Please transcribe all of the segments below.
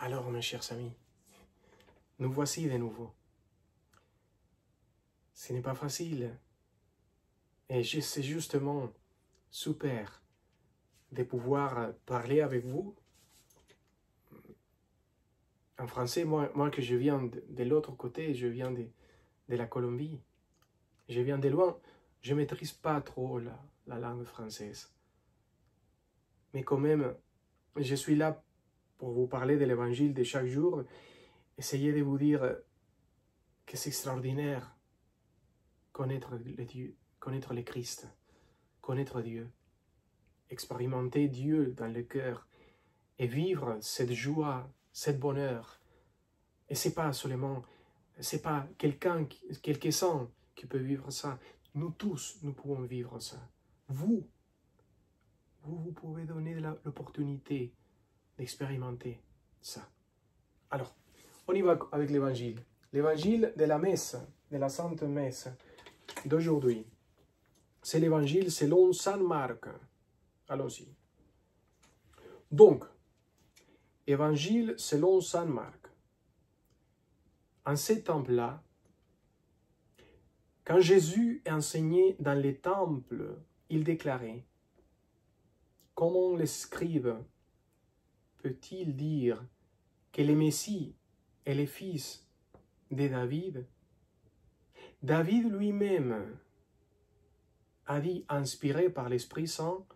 Alors, mes chers amis, nous voici de nouveau. Ce n'est pas facile. Et c'est justement super de pouvoir parler avec vous en français. Moi que je viens de l'autre côté, je viens de la Colombie. Je viens de loin. Je ne maîtrise pas trop la langue française. Mais quand même, je suis là pour vous parler de l'évangile de chaque jour. Essayez de vous dire que c'est extraordinaire connaître le Christ, connaître Dieu, expérimenter Dieu dans le cœur et vivre cette joie, cette bonheur. Et c'est pas quelques-uns qui peut vivre ça. Nous tous, nous pouvons vivre ça. Vous pouvez donner l'opportunité d'expérimenter ça. Alors, on y va avec l'évangile. L'évangile de la messe, de la Sainte Messe d'aujourd'hui. C'est l'évangile selon Saint Marc. Allons-y. Donc, évangile selon Saint Marc. En ce temps-là, quand Jésus enseignait dans les temples, il déclarait: comment les scribes peut-il dire que le Messie est le fils de David? David lui-même a dit, inspiré par l'Esprit Saint,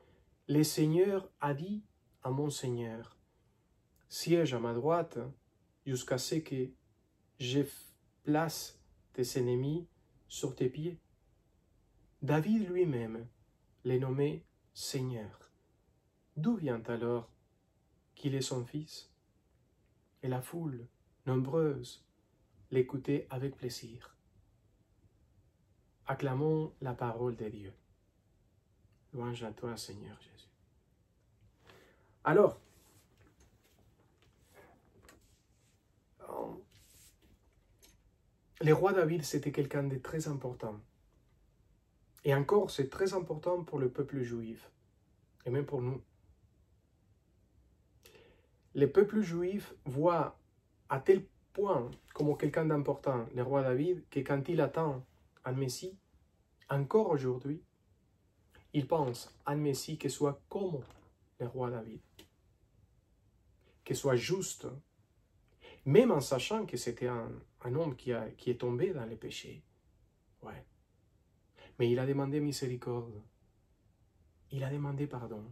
le Seigneur a dit à mon Seigneur: siège à ma droite jusqu'à ce que je place tes ennemis sur tes pieds. David lui-même l'est nommé Seigneur. D'où vient alors qu'il est son fils? Et la foule nombreuse l'écoutait avec plaisir. Acclamons la parole de Dieu. Louange à toi, Seigneur Jésus. Alors, le roi David, c'était quelqu'un de très important. Et encore, c'est très important pour le peuple juif, et même pour nous. Le peuple juif voit à tel point comme quelqu'un d'important le roi David, que quand il attend un Messie, encore aujourd'hui, il pense à un Messie qui soit comme le roi David, qui soit juste, même en sachant que c'était un homme qui est tombé dans les péchés. Ouais. Mais il a demandé miséricorde. Il a demandé pardon.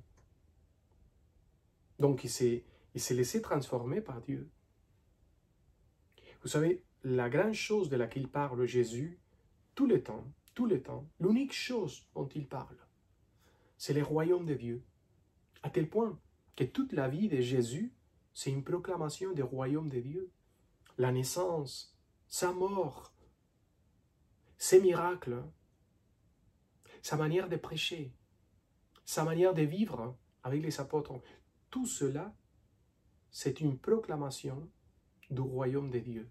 Donc il s'est laissé transformer par Dieu. Vous savez, la grande chose de laquelle parle Jésus, tout le temps, l'unique chose dont il parle, c'est le royaume de Dieu. À tel point que toute la vie de Jésus, c'est une proclamation du royaume de Dieu. La naissance, sa mort, ses miracles, sa manière de prêcher, sa manière de vivre avec les apôtres, tout cela, c'est une proclamation du royaume de Dieu.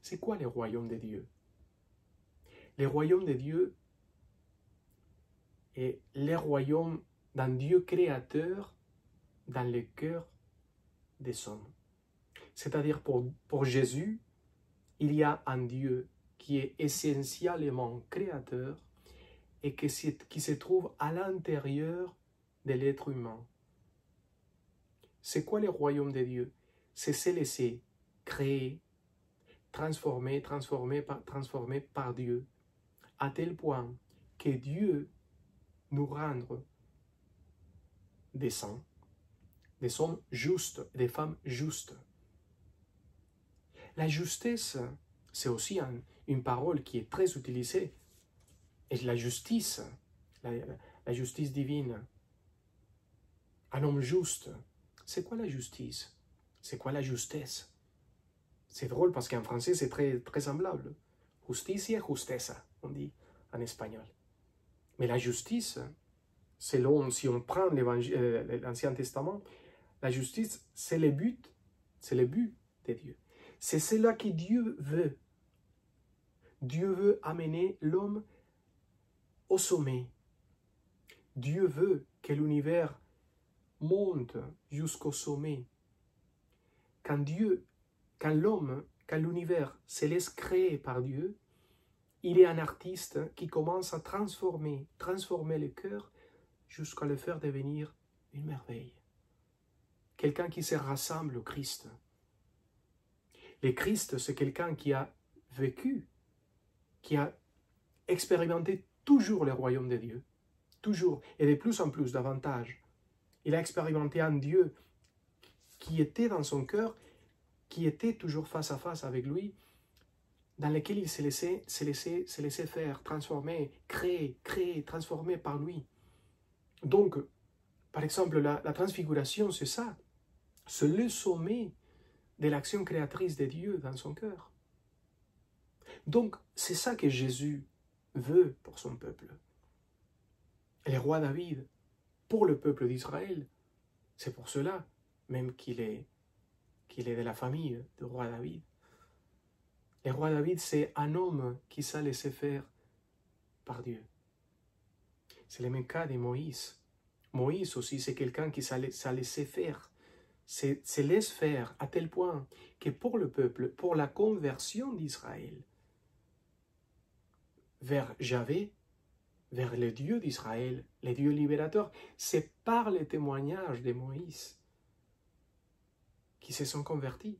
C'est quoi le royaume de Dieu? Le royaume de Dieu est le royaume d'un Dieu créateur dans le cœur des hommes. C'est-à-dire pour Jésus, il y a un Dieu qui est essentiellement créateur et qui se trouve à l'intérieur de l'être humain. C'est quoi le royaume de Dieu? C'est se laisser créer, transformer par Dieu, à tel point que Dieu nous rende des saints, des hommes justes, des femmes justes. La justesse, c'est aussi une parole qui est très utilisée. Et la justice, la justice divine. Un homme juste. C'est quoi la justice? C'est quoi la justesse? C'est drôle parce qu'en français, c'est très, très semblable. Justicia, justeza, on dit en espagnol. Mais la justice, selon, si on prend l'Ancien Testament, la justice, c'est le but de Dieu. C'est cela que Dieu veut. Dieu veut amener l'homme au sommet. Dieu veut que l'univers monte jusqu'au sommet. quand Dieu, quand l'homme, quand l'univers se laisse créer par Dieu, il est un artiste qui commence à transformer le cœur jusqu'à le faire devenir une merveille. Quelqu'un qui se rassemble au Christ. Le Christ, c'est quelqu'un qui a vécu, qui a expérimenté toujours le royaume de Dieu. Toujours, et de plus en plus, davantage. Il a expérimenté un Dieu qui était dans son cœur, qui était toujours face à face avec lui, dans lequel il se laissait faire, transformer, créer, transformer par lui. Donc, par exemple, la transfiguration, c'est ça. C'est le sommet de l'action créatrice de Dieu dans son cœur. Donc, c'est ça que Jésus veut pour son peuple. Et le roi David, pour le peuple d'Israël, c'est pour cela même qu'il est de la famille du roi David. Le roi David, c'est un homme qui s'est laissé faire par Dieu. C'est le même cas de Moïse. Moïse aussi, c'est quelqu'un qui s'est laissé faire, se laisse faire à tel point que pour le peuple, pour la conversion d'Israël vers Yahvé, vers le Dieu d'Israël, le Dieu libérateur, c'est par le témoignage de Moïse qui se sont convertis.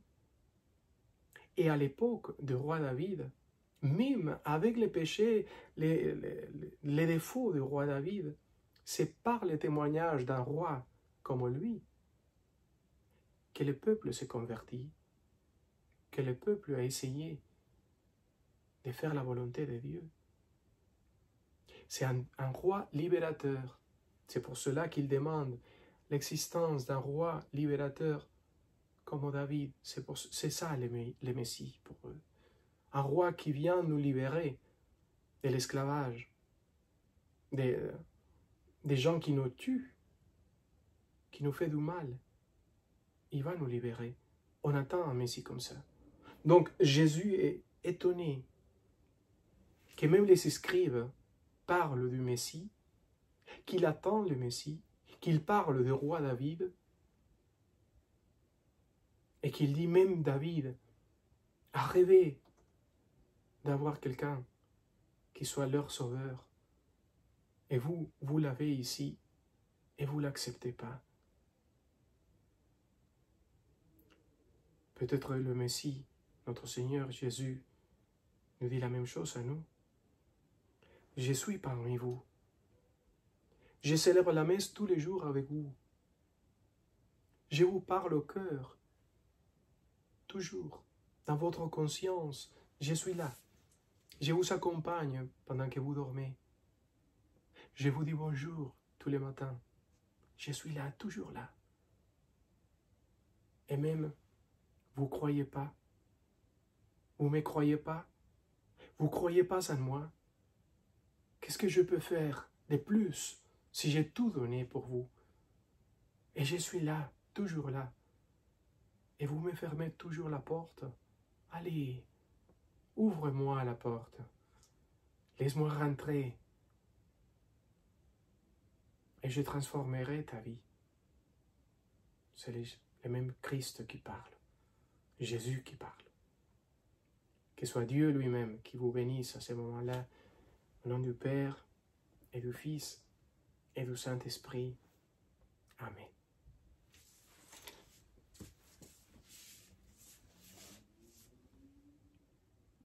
Et à l'époque du roi David, même avec les péchés, les défauts du roi David, c'est par le témoignage d'un roi comme lui que le peuple s'est converti, que le peuple a essayé de faire la volonté de Dieu. C'est un roi libérateur. C'est pour cela qu'il demande l'existence d'un roi libérateur comme David. C'est ça le Messie pour eux. Un roi qui vient nous libérer de l'esclavage, des gens qui nous tuent, qui nous fait du mal. Il va nous libérer. On attend un Messie comme ça. Donc Jésus est étonné que même les scribes parlent du Messie, qu'il attend le Messie, qu'il parle du roi David, et qu'il dit même David a rêvé d'avoir quelqu'un qui soit leur sauveur. Et vous l'avez ici, et vous ne l'acceptez pas. Peut-être le Messie, notre Seigneur Jésus, nous dit la même chose à nous. Je suis parmi vous. Je célèbre la messe tous les jours avec vous. Je vous parle au cœur, toujours, dans votre conscience. Je suis là. Je vous accompagne pendant que vous dormez. Je vous dis bonjour tous les matins. Je suis là, toujours là. Et même, vous ne croyez pas. Vous ne me croyez pas. Vous ne croyez pas en moi. Qu'est-ce que je peux faire de plus si j'ai tout donné pour vous? Et je suis là, toujours là. Et vous me fermez toujours la porte. Allez, ouvre-moi la porte. Laisse-moi rentrer. Et je transformerai ta vie. C'est le même Christ qui parle. Jésus qui parle. Que soit Dieu lui-même qui vous bénisse à ce moment-là, au nom du Père et du Fils et du Saint-Esprit. Amen.